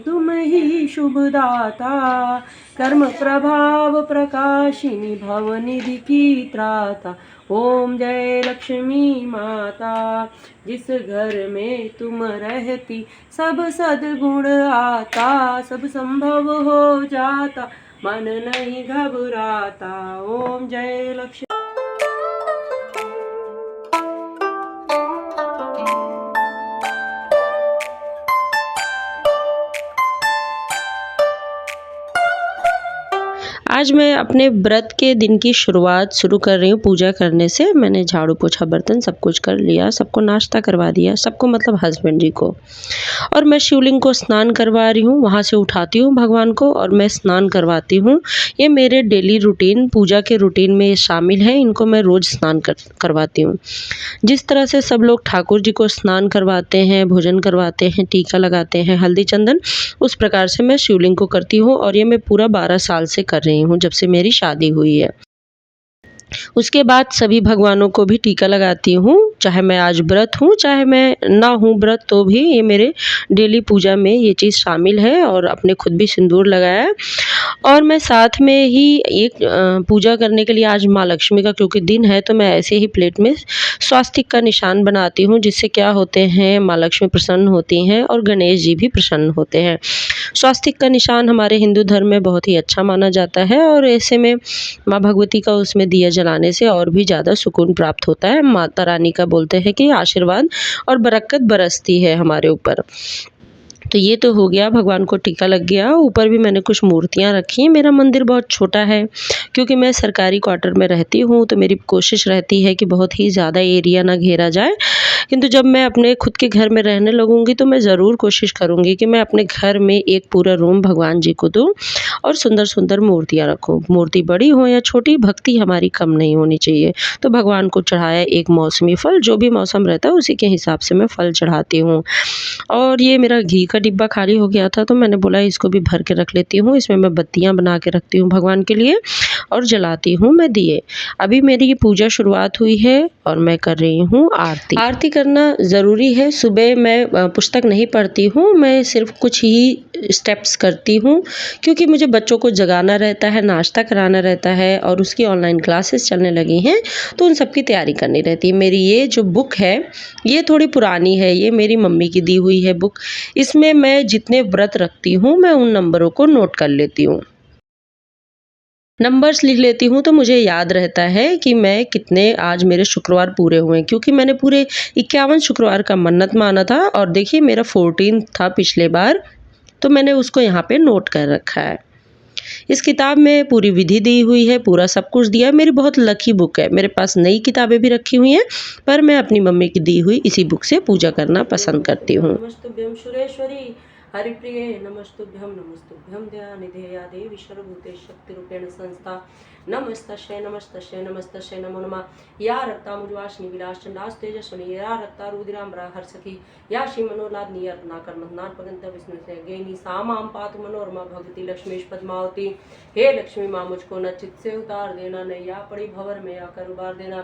तुम ही शुभदाता, कर्म प्रभाव प्रकाशिनी भवनिधि की त्राता। ओम जय लक्ष्मी माता, जिस घर में तुम रहती सब सद्गुण आता, सब संभव हो जाता मन नहीं घबराता। ओम जय लक्ष्मी। आज मैं अपने व्रत के दिन की शुरुआत शुरू कर रही हूँ पूजा करने से। मैंने झाड़ू पोछा बर्तन सब कुछ कर लिया, सबको नाश्ता करवा दिया, सबको मतलब हस्बैंड जी को। और मैं शिवलिंग को स्नान करवा रही हूँ, वहाँ से उठाती हूँ भगवान को और मैं स्नान करवाती हूँ। ये मेरे डेली रूटीन पूजा के रूटीन में शामिल है, इनको मैं रोज़ स्नान करवाती हूँ। जिस तरह से सब लोग ठाकुर जी को स्नान करवाते हैं, भोजन करवाते हैं, टीका लगाते हैं, हल्दी चंदन, उस प्रकार से मैं शिवलिंग को करती हूँ। और ये मैं पूरा 12 साल से कर रही हूँ, जब से मेरी शादी हुई है। उसके बाद सभी भगवानों को भी टीका लगाती हूँ, चाहे मैं आज व्रत हूँ चाहे मैं ना हूँ व्रत, तो भी ये मेरे डेली पूजा में ये चीज़ शामिल है। और अपने खुद भी सिंदूर लगाया है। और मैं साथ में ही एक पूजा करने के लिए आज माँ लक्ष्मी का क्योंकि दिन है, तो मैं ऐसे ही प्लेट में स्वास्तिक का निशान बनाती हूँ, जिससे क्या होते हैं माँ लक्ष्मी प्रसन्न होती हैं और गणेश जी भी प्रसन्न होते हैं। स्वास्तिक का निशान हमारे हिंदू धर्म में बहुत ही अच्छा माना जाता है और ऐसे में माँ भगवती का उसमें दिया जलाने से और भी ज़्यादा सुकून प्राप्त होता है। माता रानी का बोलते हैं कि आशीर्वाद और बरकत बरसती है हमारे ऊपर। तो ये तो हो गया, भगवान को टीका लग गया। ऊपर भी मैंने कुछ मूर्तियाँ रखी हैं। मेरा मंदिर बहुत छोटा है क्योंकि मैं सरकारी क्वार्टर में रहती हूँ, तो मेरी कोशिश रहती है कि बहुत ही ज़्यादा एरिया ना घेरा जाए। किंतु जब मैं अपने खुद के घर में रहने लगूँगी तो मैं ज़रूर कोशिश करूँगी कि मैं अपने घर में एक पूरा रूम भगवान जी को दूँ और सुंदर सुंदर मूर्तियाँ रखूँ। मूर्ति बड़ी हो या छोटी, भक्ति हमारी कम नहीं होनी चाहिए। तो भगवान को चढ़ाया एक मौसमी फल, जो भी मौसम रहता है उसी के हिसाब से मैं फल चढ़ाती हूँ। और ये मेरा घी का डिब्बा खाली हो गया था, तो मैंने बोला इसको भी भर के रख लेती हूँ। इसमें मैं बत्तियाँ बना के रखती हूँ भगवान के लिए और जलाती हूँ मैं दिए। अभी मेरी ये पूजा शुरुआत हुई है और मैं कर रही हूँ आरती। आरती करना ज़रूरी है। सुबह मैं पुस्तक नहीं पढ़ती हूँ, मैं सिर्फ कुछ ही स्टेप्स करती हूँ क्योंकि मुझे बच्चों को जगाना रहता है, नाश्ता कराना रहता है और उसकी ऑनलाइन क्लासेस चलने लगी हैं, तो उन सब की तैयारी करनी रहती है। मेरी ये जो बुक है ये थोड़ी पुरानी है, ये मेरी मम्मी की दी हुई है बुक। इसमें मैं जितने व्रत रखती हूँ मैं उन नंबरों को नोट कर लेती हूँ, नंबर्स लिख लेती हूँ, तो मुझे याद रहता है कि मैं कितने आज मेरे शुक्रवार पूरे हुए, क्योंकि मैंने पूरे 51 शुक्रवार का मन्नत माना था। और देखिए मेरा 14 था पिछले बार, तो मैंने उसको यहाँ पे नोट कर रखा है। इस किताब में पूरी विधि दी हुई है, पूरा सब कुछ दिया है। मेरी बहुत लकी बुक है। मेरे पास नई किताबें भी रखी हुई हैं, पर मैं अपनी मम्मी की दी हुई इसी बुक से पूजा करना पसंद करती हूँ। नमस्तुभ्यं सुरेश्वरी हरिप्रिये नमस्तुभ्यं दयानिधेया देवी सर्वभूतेषु शक्तिरूपेण संस्था। नमस्तस्यै नमस्तस्यै नमस्तस्यै नमो नमः। या रक्ता मुजवासिनी विलास चंडास तेजस्विनी, या रक्ता रुद्राम्बरा हर्षकी, या श्री मनोलादनी अर्पणा कर्मनाथ पगंत विष्णु से गेनी सामाम पातु मनोरमा भगवती लक्ष्मीश पद्मावती। हे लक्ष्मी माँ मुझको न चित से उतार देना, नैया पड़ी भवर में आकर उबार देना।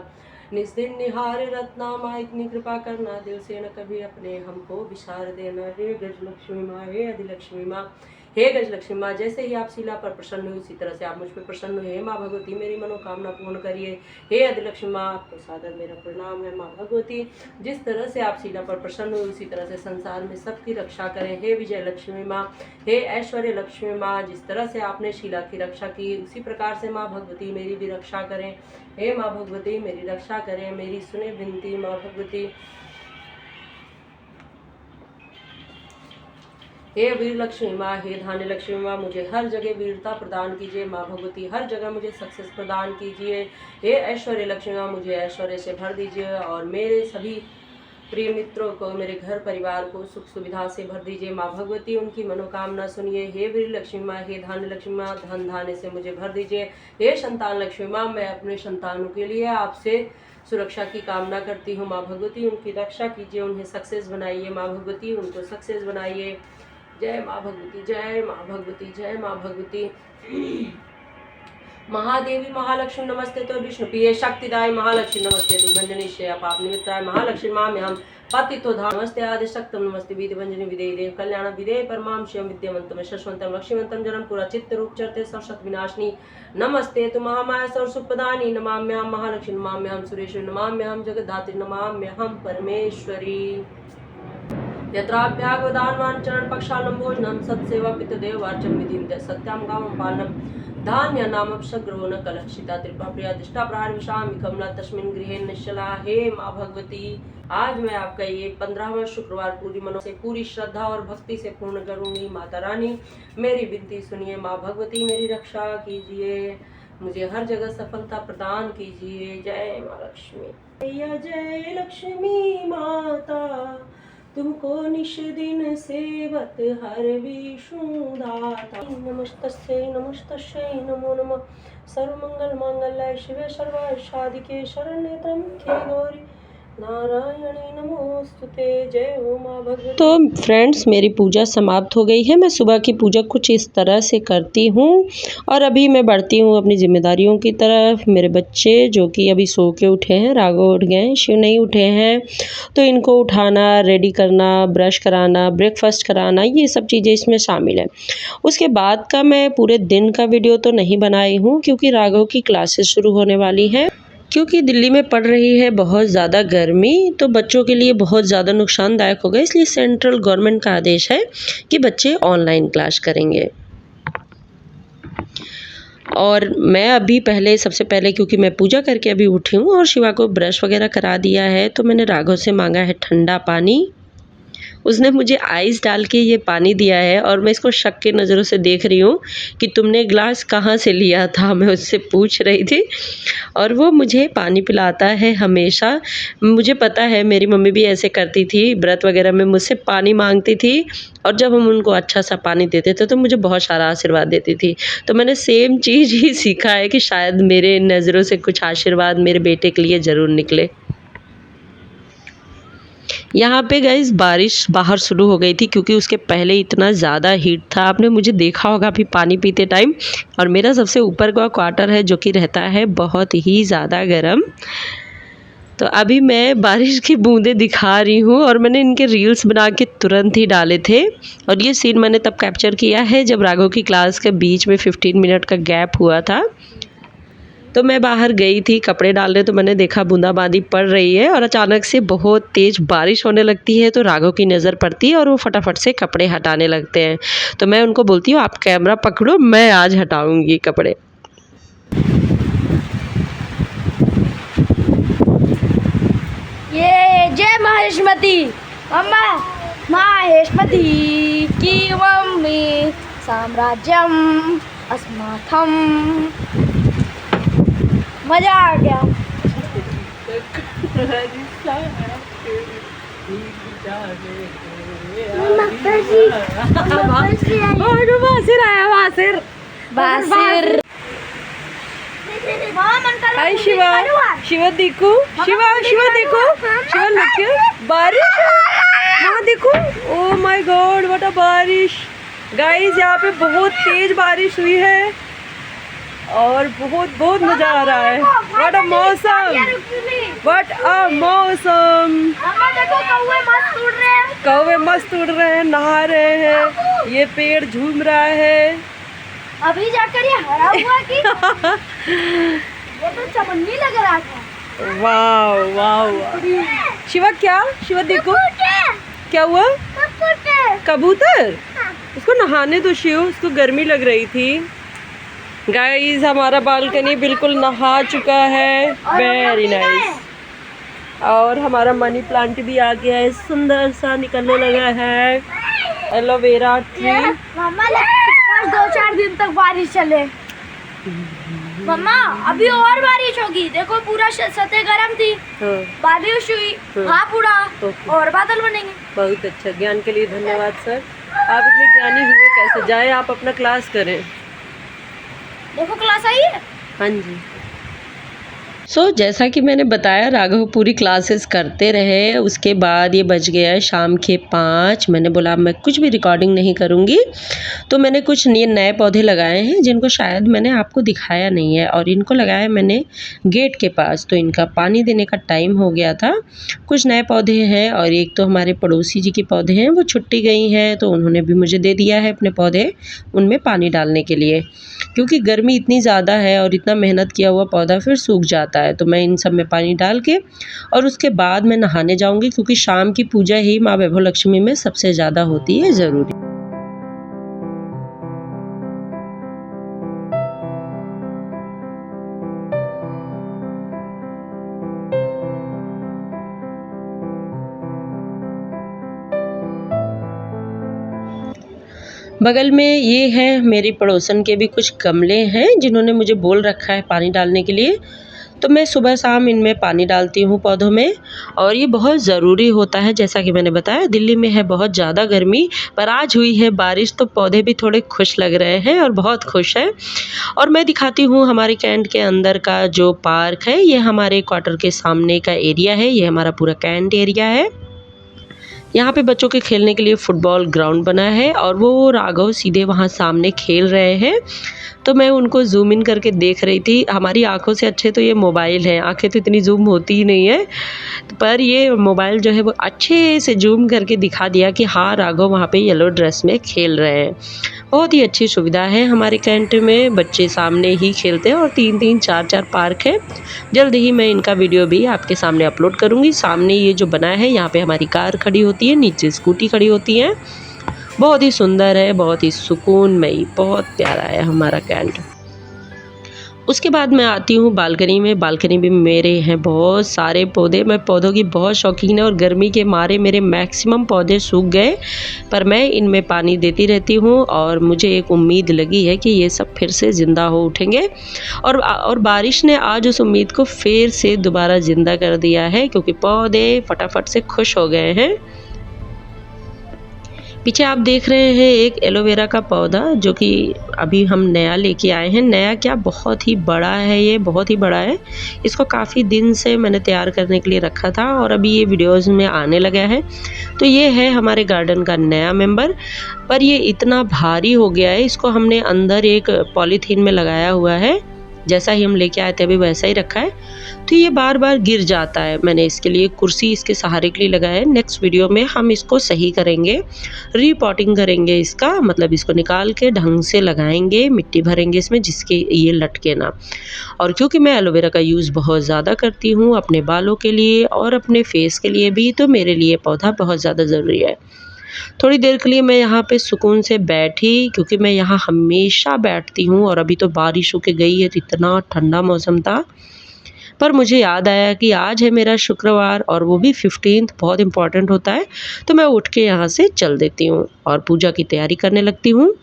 निस्दिन निहारे रत्ना माँ इतनी कृपा करना, दिल से न कभी अपने हमको विसार देना। हे गज लक्ष्मी माँ, हे अधिलक्ष्मी माँ, हे गज लक्ष्मी माँ, जैसे ही आप शिला पर प्रसन्न हुई उसी तरह से आप मुझ पर प्रसन्न हुए। हे माँ भगवती मेरी मनोकामना पूर्ण करिए। हे अधिलक्ष्मी माँ, आपको सादर मेरा प्रणाम है। माँ भगवती जिस तरह से आप शिला पर प्रसन्न हुई उसी तरह से संसार में सबकी रक्षा करें। हे विजय लक्ष्मी माँ, हे ऐश्वर्य लक्ष्मी माँ, जिस तरह से आपने शिला की रक्षा की उसी प्रकार से माँ भगवती मेरी भी रक्षा करें। हे माँ भगवती मेरी रक्षा करें, मेरी सुने विनती माँ भगवती। हे वीर लक्ष्मी माँ, हे धान्य लक्ष्मी माँ, मुझे हर जगह वीरता प्रदान कीजिए। माँ भगवती हर जगह मुझे सक्सेस प्रदान कीजिए। हे ऐश्वर्य लक्ष्मी माँ, मुझे ऐश्वर्य से भर दीजिए और मेरे सभी प्रिय मित्रों को, मेरे घर परिवार को सुख सुविधा से भर दीजिए। माँ भगवती उनकी मनोकामना सुनिए। हे वीर लक्ष्मी माँ, हे धान्य लक्ष्मी माँ, धन धान्य से मुझे भर दीजिए। हे संतान लक्ष्मी माँ, मैं अपने संतानों के लिए आपसे सुरक्षा की कामना करती हूँ। माँ भगवती उनकी रक्षा कीजिए, उन्हें सक्सेस बनाइए। माँ भगवती उनको सक्सेस बनाइए। जय माँ भगवती, जय माँ भगवती, जय माँ भगवती। महादेवी महालक्ष्मी नमस्ते तो विष्णु प्रिय शक्तिदाय महालक्ष्मी नमस्ते तो भंजनिश्चय पाप निमित्ताय महालक्ष्मी माम्यहम पतितो धाम नमस्ते आदि शक्तम नमस्ते विधि भंजनी विधेय देव कल्याण विधेय परमाम शिवम विद्यावंतम शश्वंतम लक्ष्मीवंतम जनम पूरा चित्त रूप चरते सरस्वत विनाशिनी नमस्ते तो महामाया सर्वसुपदानी नमाम्यहम महालक्ष्मी नमाम्यहम सुरेश्वरी नमाम्यहम जगद्धात्री नमाम्यहम परमेश्वरी यत्राभ्यागवदानवान चरण पक्षालंबोजनम सत्सेवा पितदेव वाचम विधिं सत्याम गामं पालनम धान्य नामपशग्रहो न कलक्षिता त्रिपा प्रिया दिष्टा प्रहार विषामि कमला तस्मिन् गृहे निश्चला। हे माँ भगवती, आज मैं आपका ये 15वां शुक्रवार पूरी मनो से पूरी श्रद्धा और भक्ति से पूर्ण करूंगी। माता रानी मेरी विनती सुनिए। माँ भगवती मेरी रक्षा कीजिए, मुझे हर जगह सफलता प्रदान कीजिए। जय माँ लक्ष्मी। जय लक्ष्मी माता, तुमको निश दिन सेवत हर विष्णुदाता। नमस्तस्यै नमस्तस्यै नमो नमः। सर्वमंगल मांगल्ये शिवे सर्वार्थसाधिके शरण्ये त्र्यंबके गौरी नारायणी नमोस्तुते। जय हो माँ भगवती। तो फ्रेंड्स, मेरी पूजा समाप्त हो गई है। मैं सुबह की पूजा कुछ इस तरह से करती हूँ और अभी मैं बढ़ती हूँ अपनी जिम्मेदारियों की तरफ। मेरे बच्चे जो कि अभी सो के उठे हैं, राघव उठ गए हैं, शिव नहीं उठे हैं, तो इनको उठाना, रेडी करना, ब्रश कराना, ब्रेकफास्ट कराना, ये सब चीज़ें इसमें शामिल है। उसके बाद का मैं पूरे दिन का वीडियो तो नहीं बनाई हूँ क्योंकि राघव की क्लासेस शुरू होने वाली हैं। क्योंकि दिल्ली में पड़ रही है बहुत ज़्यादा गर्मी, तो बच्चों के लिए बहुत ज़्यादा नुकसानदायक होगा, इसलिए सेंट्रल गवर्नमेंट का आदेश है कि बच्चे ऑनलाइन क्लास करेंगे। और मैं अभी सबसे पहले क्योंकि मैं पूजा करके अभी उठी हूँ और शिवा को ब्रश वगैरह करा दिया है, तो मैंने राघव से मांगा है ठंडा पानी। उसने मुझे आइस डाल के ये पानी दिया है और मैं इसको शक के नज़रों से देख रही हूँ कि तुमने ग्लास कहाँ से लिया था, मैं उससे पूछ रही थी। और वो मुझे पानी पिलाता है हमेशा। मुझे पता है मेरी मम्मी भी ऐसे करती थी, व्रत वगैरह में मुझसे पानी मांगती थी और जब हम उनको अच्छा सा पानी देते थे तो मुझे बहुत सारा आशीर्वाद देती थी। तो मैंने सेम चीज़ ही सीखा है कि शायद मेरे नज़रों से कुछ आशीर्वाद मेरे बेटे के लिए ज़रूर निकले। यहाँ पे गाइस बारिश बाहर शुरू हो गई थी क्योंकि उसके पहले इतना ज़्यादा हीट था। आपने मुझे देखा होगा अभी पानी पीते टाइम, और मेरा सबसे ऊपर का क्वार्टर है जो कि रहता है बहुत ही ज़्यादा गर्म। तो अभी मैं बारिश की बूंदें दिखा रही हूँ और मैंने इनके रील्स बना के तुरंत ही डाले थे। और ये सीन मैंने तब कैप्चर किया है जब राघव की क्लास के बीच में 15 मिनट का गैप हुआ था। तो मैं बाहर गई थी कपड़े डालने, तो मैंने देखा बूंदाबांदी पड़ रही है और अचानक से बहुत तेज़ बारिश होने लगती है। तो राघव की नज़र पड़ती है और वो फटाफट से कपड़े हटाने लगते हैं। तो मैं उनको बोलती हूँ आप कैमरा पकड़ो, मैं आज हटाऊँगी कपड़े। ये जय महेशमती अम्मा महेशमती की मम्मी साम्राज्यम अस्माकम। मजा आ गया। बासिर आया, बासिर बासिर। हाय शिवा, शिवा देखो, शिवा देखो, शिवा लुक, बारिश वहाँ देखो। Oh my God, what a बारिश गाइस। यहाँ पे बहुत तेज बारिश हुई है और बहुत मजा आ रहा है। व्हाट अ मौसम, व्हाट अ मौसम। कौवे मस्त उड़ रहे हैं, नहा रहे हैं, ये पेड़ झूम रहा है। अभी जाकर ये हरा हुआ कि ये तो चमन्नी लग रहा था। वाव वाव। शिवा क्या, शिवा देखो क्या हुआ, कबूतर। उसको नहाने दो शिव, उसको गर्मी लग रही थी। गाइस हमारा बालकनी बिल्कुल नहा चुका है, वेरी नाइस। और हमारा मनी प्लांट भी आ गया है, सुंदर सा निकलने लगा है। Aloe vera tree. मम्मा 2-4 दिन तक बारिश चले। मम्मा अभी और बारिश होगी, देखो पूरा सतह गर्म थी। बारिश हुई, भाप उड़ा और बादल बनेंगे। बहुत अच्छा, ज्ञान के लिए धन्यवाद सर। आप इतने ज्ञानी हुए कैसे, जाए आप अपना क्लास करें। देखो क्लास आई है। हाँ जी। जैसा कि मैंने बताया राघव पूरी क्लासेस करते रहे। उसके बाद ये बज गया है शाम के 5। मैंने बोला मैं कुछ भी रिकॉर्डिंग नहीं करूँगी, तो मैंने कुछ नए पौधे लगाए हैं जिनको शायद मैंने आपको दिखाया नहीं है, और इनको लगाया मैंने गेट के पास। तो इनका पानी देने का टाइम हो गया था। कुछ नए पौधे हैं और एक तो हमारे पड़ोसी जी के पौधे हैं, वो छुट्टी गई हैं तो उन्होंने भी मुझे दे दिया है अपने पौधे उनमें पानी डालने के लिए, क्योंकि गर्मी इतनी ज़्यादा है और इतना मेहनत किया हुआ पौधा फिर सूख जाता है। तो मैं इन सब में पानी डाल के और उसके बाद मैं नहाने जाऊँगी, क्योंकि शाम की पूजा ही माँ वैभव लक्ष्मी में सबसे ज़्यादा होती है ज़रूरी। बगल में ये है मेरी पड़ोसन के भी कुछ गमले हैं जिन्होंने मुझे बोल रखा है पानी डालने के लिए। तो मैं सुबह शाम इनमें पानी डालती हूँ पौधों में, और ये बहुत ज़रूरी होता है। जैसा कि मैंने बताया दिल्ली में है बहुत ज़्यादा गर्मी, पर आज हुई है बारिश तो पौधे भी थोड़े खुश लग रहे हैं और बहुत खुश हैं। और मैं दिखाती हूँ हमारे कैंट के अंदर का जो पार्क है, ये हमारे क्वार्टर के सामने का एरिया है, ये हमारा पूरा कैंट एरिया है। यहाँ पे बच्चों के खेलने के लिए फुटबॉल ग्राउंड बना है और वो राघव सीधे वहाँ सामने खेल रहे हैं। तो मैं उनको ज़ूम इन करके देख रही थी। हमारी आँखों से अच्छे तो ये मोबाइल है, आँखें तो इतनी ज़ूम होती ही नहीं है, पर ये मोबाइल जो है वो अच्छे से ज़ूम करके दिखा दिया कि हाँ राघव वहाँ पे येलो ड्रेस में खेल रहे हैं। बहुत ही अच्छी सुविधा है हमारे कैंट में, बच्चे सामने ही खेलते हैं और 3-3 4-4 पार्क है। जल्द ही मैं इनका वीडियो भी आपके सामने अपलोड करूँगी। सामने ये जो बना है यहाँ पे हमारी कार खड़ी होती है, नीचे स्कूटी खड़ी होती है। बहुत ही सुंदर है, बहुत ही सुकूनमयी, बहुत प्यारा है हमारा कैंट। उसके बाद मैं आती हूँ बालकनी में। बालकनी में मेरे हैं बहुत सारे पौधे, मैं पौधों की बहुत शौकीन है और गर्मी के मारे मेरे मैक्सिमम पौधे सूख गए, पर मैं इनमें पानी देती रहती हूँ और मुझे एक उम्मीद लगी है कि ये सब फिर से ज़िंदा हो उठेंगे। और बारिश ने आज उस उम्मीद को फिर से दोबारा ज़िंदा कर दिया है, क्योंकि पौधे फटाफट से खुश हो गए हैं। पीछे आप देख रहे हैं एक एलोवेरा का पौधा जो कि अभी हम नया लेके आए हैं। नया क्या, बहुत ही बड़ा है, ये बहुत ही बड़ा है। इसको काफ़ी दिन से मैंने तैयार करने के लिए रखा था और अभी ये वीडियोज़ में आने लगा है। तो ये है हमारे गार्डन का नया मेंबर, पर ये इतना भारी हो गया है, इसको हमने अंदर एक पॉलीथीन में लगाया हुआ है। जैसा ही हम लेके आए थे अभी वैसा ही रखा है, तो ये बार बार गिर जाता है। मैंने इसके लिए कुर्सी इसके सहारे के लिए लगाया है। नेक्स्ट वीडियो में हम इसको सही करेंगे, रीपॉटिंग करेंगे इसका, मतलब इसको निकाल के ढंग से लगाएंगे, मिट्टी भरेंगे इसमें जिसके ये लटके ना। और क्योंकि मैं एलोवेरा का यूज़ बहुत ज़्यादा करती हूँ अपने बालों के लिए और अपने फेस के लिए भी, तो मेरे लिए पौधा बहुत ज़्यादा ज़रूरी है। थोड़ी देर के लिए मैं यहाँ पे सुकून से बैठी, क्योंकि मैं यहाँ हमेशा बैठती हूँ और अभी तो बारिश होके गई है तो इतना ठंडा मौसम था। पर मुझे याद आया कि आज है मेरा शुक्रवार और वो भी 15th, बहुत इम्पॉर्टेंट होता है, तो मैं उठ के यहाँ से चल देती हूँ और पूजा की तैयारी करने लगती हूँ।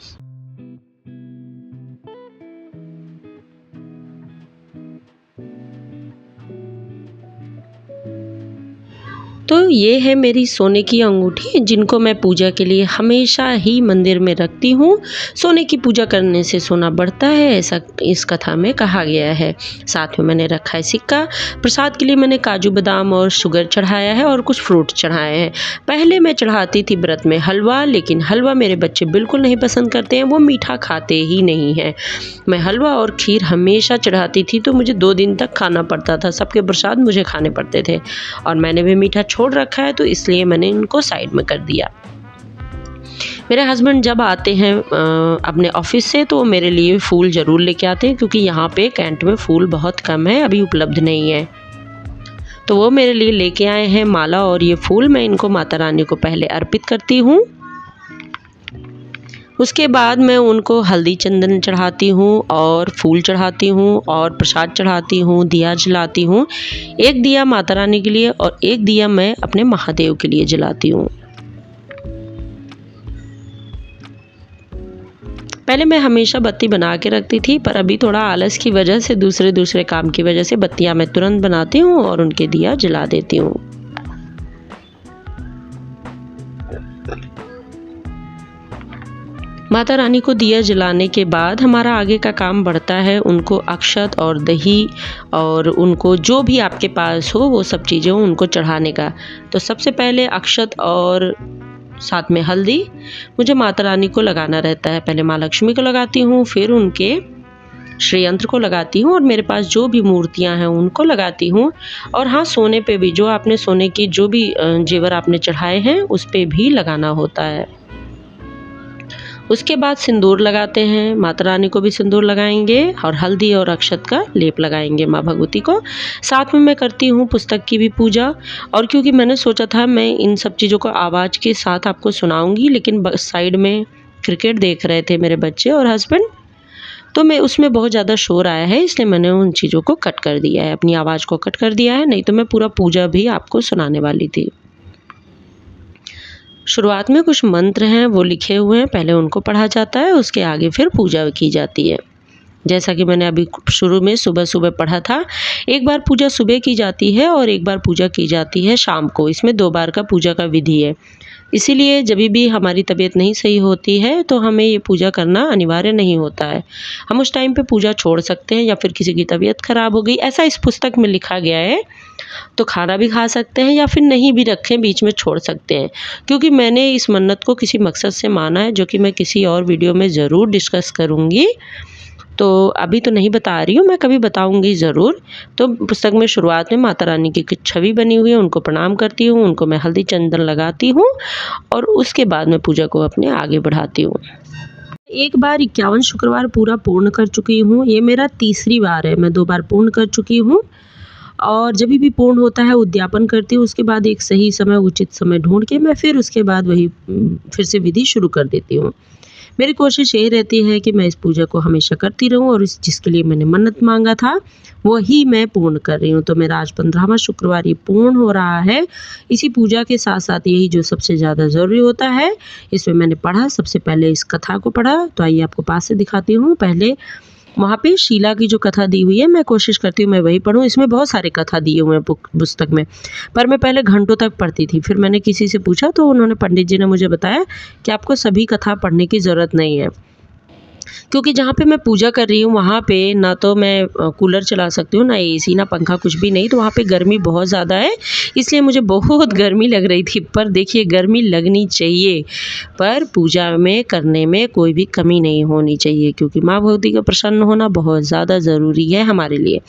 तो ये है मेरी सोने की अंगूठी जिनको मैं पूजा के लिए हमेशा ही मंदिर में रखती हूँ। सोने की पूजा करने से सोना बढ़ता है, ऐसा इस कथा में कहा गया है। साथ में मैंने रखा है सिक्का। प्रसाद के लिए मैंने काजू बादाम और शुगर चढ़ाया है और कुछ फ्रूट चढ़ाए हैं। पहले मैं चढ़ाती थी व्रत में हलवा, लेकिन हलवा मेरे बच्चे बिल्कुल नहीं पसंद करते हैं, वो मीठा खाते ही नहीं हैं। मैं हलवा और खीर हमेशा चढ़ाती थी, तो मुझे 2 दिन तक खाना पड़ता था, सबके प्रसाद मुझे खाने पड़ते थे। और मैंने भी मीठा छोड़ रखा है, तो इसलिए मैंने इनको साइड में कर दिया। मेरे हस्बैंड जब आते हैं अपने ऑफिस से, तो मेरे लिए फूल ज़रूर लेके आते हैं, क्योंकि यहाँ पे कैंट में फूल बहुत कम है, अभी उपलब्ध नहीं है। तो वो मेरे लिए लेके आए हैं माला और ये फूल। मैं इनको माता रानी को पहले अर्पित करती हूँ, उसके बाद मैं उनको हल्दी चंदन चढ़ाती हूँ और फूल चढ़ाती हूँ और प्रसाद चढ़ाती हूँ, दिया जलाती हूँ। एक दिया माता रानी के लिए और एक दिया मैं अपने महादेव के लिए जलाती हूँ। पहले मैं हमेशा बत्ती बना के रखती थी, पर अभी थोड़ा आलस की वजह से, दूसरे काम की वजह से बत्तियाँ मैं तुरंत बनाती हूँ और उनके दिया जला देती हूँ। माता रानी को दिया जलाने के बाद हमारा आगे का काम बढ़ता है उनको अक्षत और दही और उनको जो भी आपके पास हो वो सब चीज़ें उनको चढ़ाने का। तो सबसे पहले अक्षत और साथ में हल्दी मुझे माता रानी को लगाना रहता है। पहले माँ लक्ष्मी को लगाती हूँ, फिर उनके श्री यंत्र को लगाती हूँ और मेरे पास जो भी मूर्तियाँ हैं उनको लगाती हूँ। और हाँ, सोने पे भी जो आपने सोने की जो भी जेवर आपने चढ़ाए हैं उस पे भी लगाना होता है। उसके बाद सिंदूर लगाते हैं, माता रानी को भी सिंदूर लगाएंगे और हल्दी और अक्षत का लेप लगाएंगे माँ भगवती को। साथ में मैं करती हूँ पुस्तक की भी पूजा। और क्योंकि मैंने सोचा था मैं इन सब चीज़ों को आवाज़ के साथ आपको सुनाऊंगी, लेकिन साइड में क्रिकेट देख रहे थे मेरे बच्चे और हस्बैंड, तो मैं उसमें बहुत ज़्यादा शोर आया है, इसलिए मैंने उन चीज़ों को कट कर दिया है, अपनी आवाज़ को कट कर दिया है, नहीं तो मैं पूरा पूजा भी आपको सुनाने वाली थी। शुरुआत में कुछ मंत्र हैं वो लिखे हुए हैं, पहले उनको पढ़ा जाता है, उसके आगे फिर पूजा की जाती है। जैसा कि मैंने अभी शुरू में सुबह-सुबह पढ़ा था, एक बार पूजा सुबह की जाती है और एक बार पूजा की जाती है शाम को। इसमें 2 बार का पूजा का विधि है। इसीलिए जभी भी हमारी तबीयत नहीं सही होती है तो हमें ये पूजा करना अनिवार्य नहीं होता है। हम उस टाइम पे पूजा छोड़ सकते हैं, या फिर किसी की तबीयत ख़राब हो गई, ऐसा इस पुस्तक में लिखा गया है, तो खाना भी खा सकते हैं या फिर नहीं भी रखें, बीच में छोड़ सकते हैं। क्योंकि मैंने इस मन्नत को किसी मकसद से माना है, जो कि मैं किसी और वीडियो में ज़रूर डिस्कस करूँगी। तो अभी तो नहीं बता रही हूँ, मैं कभी बताऊँगी ज़रूर। तो पुस्तक में शुरुआत में माता रानी की कुछ छवि बनी हुई है, उनको प्रणाम करती हूँ, उनको मैं हल्दी चंदन लगाती हूँ और उसके बाद मैं पूजा को अपने आगे बढ़ाती हूँ। एक बार 51 शुक्रवार पूरा पूर्ण कर चुकी हूँ, ये मेरा तीसरी बार है, मैं 2 बार पूर्ण कर चुकी हूँ। और जब भी पूर्ण होता है उद्यापन करती हूँ, उसके बाद एक सही समय, उचित समय ढूँढ के मैं फिर उसके बाद वही फिर से विधि शुरू कर देती हूँ। मेरी कोशिश यही रहती है कि मैं इस पूजा को हमेशा करती रहूं और इस जिसके लिए मैंने मन्नत मांगा था वही मैं पूर्ण कर रही हूँ। तो मेरा आज 15वां शुक्रवार ये पूर्ण हो रहा है। इसी पूजा के साथ साथ यही जो सबसे ज़्यादा ज़रूरी होता है, इसमें मैंने पढ़ा, सबसे पहले इस कथा को पढ़ा, तो आइए आपको पास से दिखाती हूँ। पहले वहाँ पे शीला की जो कथा दी हुई है, मैं कोशिश करती हूँ मैं वही पढूँ। इसमें बहुत सारे कथा दिए हुए हैं पुस्तक में, पर मैं पहले घंटों तक पढ़ती थी। फिर मैंने किसी से पूछा तो उन्होंने, पंडित जी ने मुझे बताया कि आपको सभी कथा पढ़ने की ज़रूरत नहीं है। क्योंकि जहाँ पे मैं पूजा कर रही हूँ वहाँ पे ना तो मैं कूलर चला सकती हूँ, ना एसी, ना पंखा, कुछ भी नहीं। तो वहाँ पे गर्मी बहुत ज़्यादा है, इसलिए मुझे बहुत गर्मी लग रही थी। पर देखिए, गर्मी लगनी चाहिए, पर पूजा में करने में कोई भी कमी नहीं होनी चाहिए, क्योंकि माँ भगवती का प्रसन्न होना बहुत ज़्यादा ज़रूरी है हमारे लिए।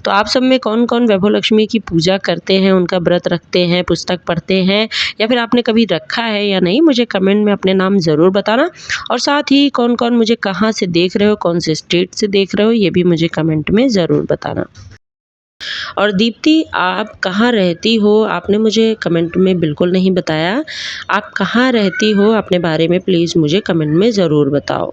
तो आप सब में कौन कौन वैभव लक्ष्मी की पूजा करते हैं, उनका व्रत रखते हैं, पुस्तक पढ़ते हैं, या फिर आपने कभी रखा है या नहीं, मुझे कमेंट में अपने नाम ज़रूर बताना। और साथ ही कौन कौन मुझे कहाँ से देख रहे हो, कौन से स्टेट से देख रहे हो, ये भी मुझे कमेंट में ज़रूर बताना। और दीप्ति, आप कहाँ रहती हो? आपने मुझे कमेंट में बिल्कुल नहीं बताया। आप कहाँ रहती हो, अपने बारे में प्लीज़ मुझे कमेंट में ज़रूर बताओ।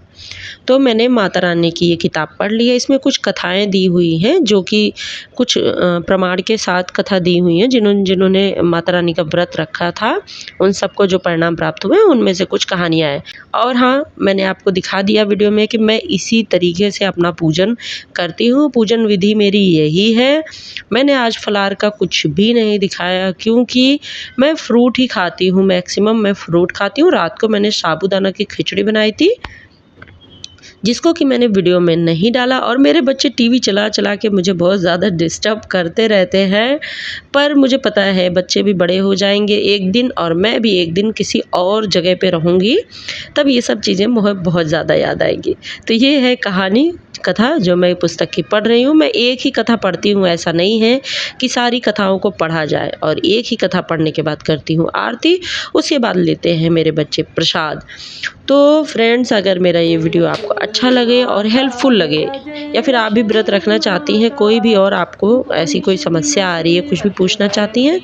तो मैंने माता रानी की ये किताब पढ़ ली है। इसमें कुछ कथाएँ दी हुई हैं, जो कि कुछ प्रमाण के साथ कथा दी हुई हैं। जिन्होंने माता रानी का व्रत रखा था, उन सबको जो परिणाम प्राप्त हुए, उनमें से कुछ कहानियाँ हैं। और हाँ, मैंने आपको दिखा दिया वीडियो में कि मैं इसी तरीके से अपना पूजन करती हूँ। पूजन विधि मेरी यही है। मैंने आज फलाहार का कुछ भी नहीं दिखाया, क्योंकि मैं फ्रूट ही खाती हूँ, मैक्सिमम मैं फ्रूट खाती हूँ। रात को मैंने साबूदाना की खिचड़ी बनाई थी, जिसको कि मैंने वीडियो में नहीं डाला। और मेरे बच्चे टीवी चला चला के मुझे बहुत ज़्यादा डिस्टर्ब करते रहते हैं, पर मुझे पता है बच्चे भी बड़े हो जाएंगे एक दिन, और मैं भी एक दिन किसी और जगह पे रहूँगी, तब ये सब चीज़ें मुझे बहुत ज़्यादा याद आएंगी। तो ये है कहानी, कथा जो मैं पुस्तक की पढ़ रही हूँ। मैं एक ही कथा पढ़ती हूँ, ऐसा नहीं है कि सारी कथाओं को पढ़ा जाए। और एक ही कथा पढ़ने के बाद करती हूँ आरती, उसके बाद लेते हैं मेरे बच्चे प्रसाद। तो फ्रेंड्स, अगर मेरा ये वीडियो आपको अच्छा लगे और हेल्पफुल लगे, या फिर आप भी व्रत रखना चाहती हैं, कोई भी और आपको ऐसी कोई समस्या आ रही है, कुछ भी पूछना चाहती हैं,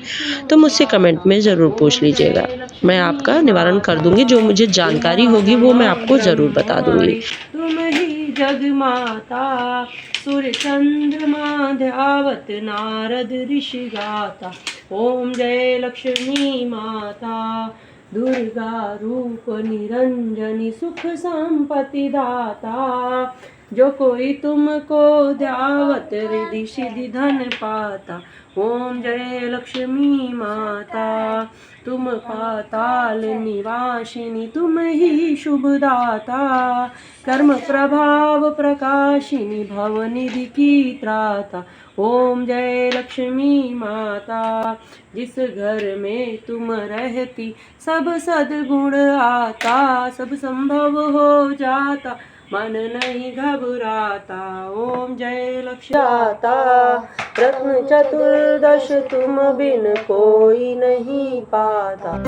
तो मुझसे कमेंट में ज़रूर पूछ लीजिएगा। मैं आपका निवारण कर दूँगी, जो मुझे जानकारी होगी वो मैं आपको ज़रूर बता दूँगी। तुम ही जग माता, सूर्य चंद्रमा ध्यावत नारद ऋषि गाता। ओम जय लक्ष्मी माता, दुर्गा रूप निरंजनी, सुख संपत्ति दाता। जो कोई तुमको ध्यावत रिद्धि सिद्धि धन पाता। ओम जय लक्ष्मी माता, तुम पाताल निवासिनी, तुम ही शुभदाता, कर्म प्रभाव प्रकाशिनी, भवनिधि की त्राता। ओम जय लक्ष्मी माता, जिस घर में तुम रहती सब सद्गुण आता, सब संभव हो जाता, मन नहीं घबराता। ओम जय लक्ष्मी माता, रत्न चतुर्दश तुम बिन कोई नहीं पाता।